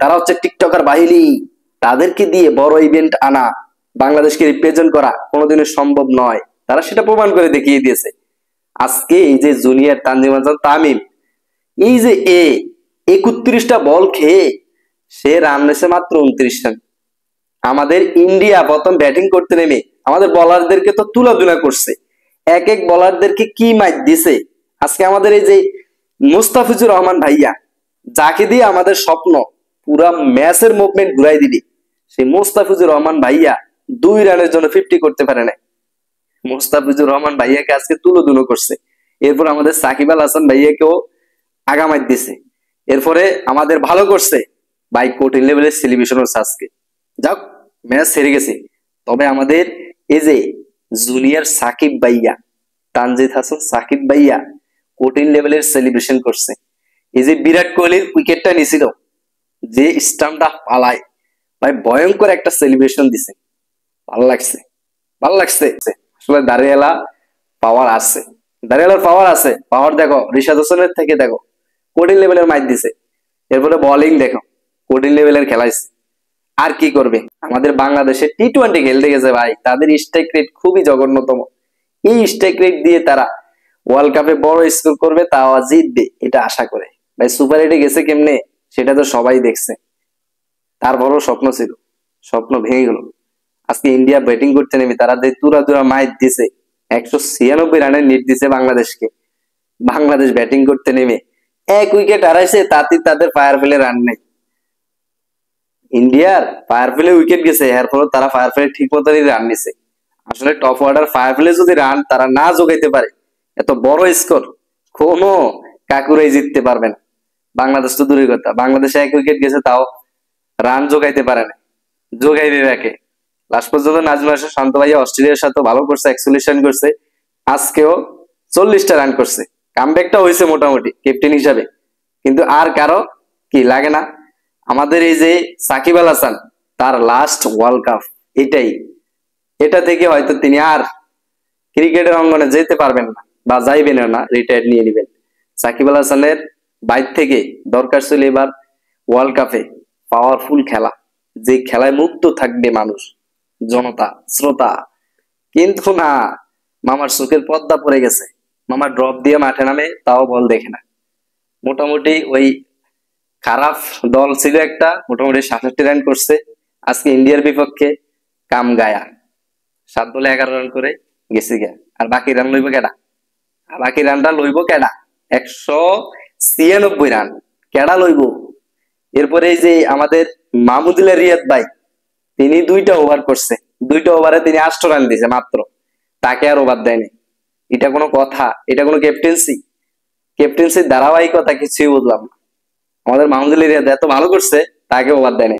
তারা হচ্ছে টিকটকার বাহিনী, তাদেরকে দিয়ে বড় ইভেন্ট আনা, বাংলাদেশকে রিপ্রেজেন্ট করা কোনোদিনও সম্ভব নয়। তারা সেটা প্রমাণ করে দেখিয়ে দিয়েছে। আজকে এই যে জুনিয়র তানজিম হাসান তামিম, এই যে 31টা বল খেয়ে সে রান নিয়েছে মাত্র 29 রান। আমাদের ইন্ডিয়া প্রথম ব্যাটিং করতে নেমে আমাদের বলারদেরকে তো তুলাধুলা করছে, এক এক বলারদেরকে কি মাইর দিছে। আজকে আমাদের এই যে মুস্তাফিজুর রহমান ভাইয়া, যাকে দিয়ে আমাদের স্বপ্ন পুরা ম্যাচের মুভমেন্ট ঘুরাই দিবি, সেই মুস্তাফিজুর রহমান ভাইয়া 2 রানের জন্য 50 করতে পারে না। মুস্তাফিজুর রহমান ভাইয়াকে আজকে তুলোধুলো করছে। এরপর আমাদের সাকিব আল হাসান ভাইয়াকেও আগামাই দিছে। এরপরে আমাদের ভালো করছে ভাই, কঠিন লেভেলের সেলিব্রেশন হচ্ছে আজকে। যাক, ম্যাচ হেরে গেছে, তবে আমাদের এই যে জুনিয়র সাকিব ভাইয়া, তানজিদ হাসান সাকিব ভাইয়া কঠিন লেভেলের সেলিব্রেশন করছে। এই যে বিরাট কোহলির উইকেটটা নিছিল, যে স্টাম্পটা পালায় ভাই, ভয়ঙ্কর একটা সেলিব্রেশন দিছে। ভালো লাগছে, ভালো লাগছে। আসলে দাঁড়িয়ালা পাওয়ার আছে, দাঁড়িয়ালার পাওয়ার আছে। পাওয়ার দেখো, রিশাদ হোসেনের থেকে দেখো কঠিন লেভেলের মাইর দিছে। এরপরে বোলিং দেখো, কঠিন লেভেলের খেলাইছে। আর কি করবে, আমাদের বাংলাদেশে টি-20 খেলতে গেছে ভাই, তাদের স্ট্রাইক রেট খুবই জঘন্যতম। এই স্ট্রাইক রেট দিয়ে তারা ওয়ার্ল্ড কাপে বড় স্কোর করবে, তাও জিতবে এটা আশা করে। ভাই সুপার 8-এ গেছে কেমনে সেটা তো সবাই দেখছে। তারপরও স্বপ্ন ছিল, স্বপ্ন ভেঙে গেল। আজকে ইন্ডিয়া ব্যাটিং করতে নেমে তারা যে তুরা তুরা মাইর দিছে, 196 রানের নিট দিছে বাংলাদেশকে। বাংলাদেশ ব্যাটিং করতে নেমে 1 উইকেট হারাইছে, তাতে তাদের ফায়ার প্লে রান নেই। ইন্ডিয়ার ফায়ার প্লে উইকেট গেছে, এরপর তারা ফায়ার প্লে ঠিক মতনই রান নিছে। আসলে টপ অর্ডার ফায়ার প্লে যদি রান তারা না যোগাইতে পারে, এত বড় স্কোর কোনো কাকুরাই জিততে পারবে না। বাংলাদেশ তো দূরের কথা, বাংলাদেশে 1 উইকেট গেছে, তাও রান যোগাইতে পারে না। যোগাইবে ব্যাকে লাস্ট পর্যন্ত নাজমুল হাসান শান্ত ভাইয়া অস্ট্রেলিয়ার সাথে ভালো করছে, 41 রান করছে। আজকেও 40টা রান করছে। কামব্যাকটা হয়েছে মোটামুটি ক্যাপ্টেন হিসাবে, কিন্তু আর কারো কি লাগে না। আমাদের এই যে সাকিব আল হাসান, তার লাস্ট ওয়ার্ল্ড কাপ এটাই, এটা থেকে হয়তো তিনি আর ক্রিকেটের অঙ্গনে যেতে পারবেন না, বা যাইবেন না, রিটায়ার নিয়ে নেবেন। সাকিব আল হাসানের বাইর থেকে দরকার ছিল এবার ওয়ার্ল্ড কাপে পাওয়ারফুল খেলা, যে খেলায় মুক্ত থাকবে মানুষ, জনতা, শ্রোতা। কিন্তু না, মামার চোখের পর্দা পড়ে গেছে। মামা ড্রপ দিয়ে মাঠে নামে, তাও বল দেখে না। মোটামুটি ওই খারাপ দল ছিল একটা, মোটামুটি 67 রান করছে। আজকে ইন্ডিয়ার বিপক্ষে কাম গায়া 7 বলে 11 রান করে গেছে গিয়া। আর বাকি রান লইব কেডা? আর বাকি রানটা লইব কেডা? 196 রান কেডা লইব? এরপরে এই যে আমাদের মাহমুদুল্লাহ রিয়াদ ভাই, তিনি 2টা ওভার করছে, 2টা ওভারে তিনি 8 রান দিয়েছে মাত্র, তাকে আর ওভার দেয়নি। এটা কোনো কথা? এটা কোনো ক্যাপ্টেন্সি? ক্যাপ্টেন্সির ধারাবাহিকতা কিছুই বুঝলাম না। আমাদের মাহমুদুল্লাহ রিয়াদ এত ভালো করছে, তাকে ওভার দেয়নি।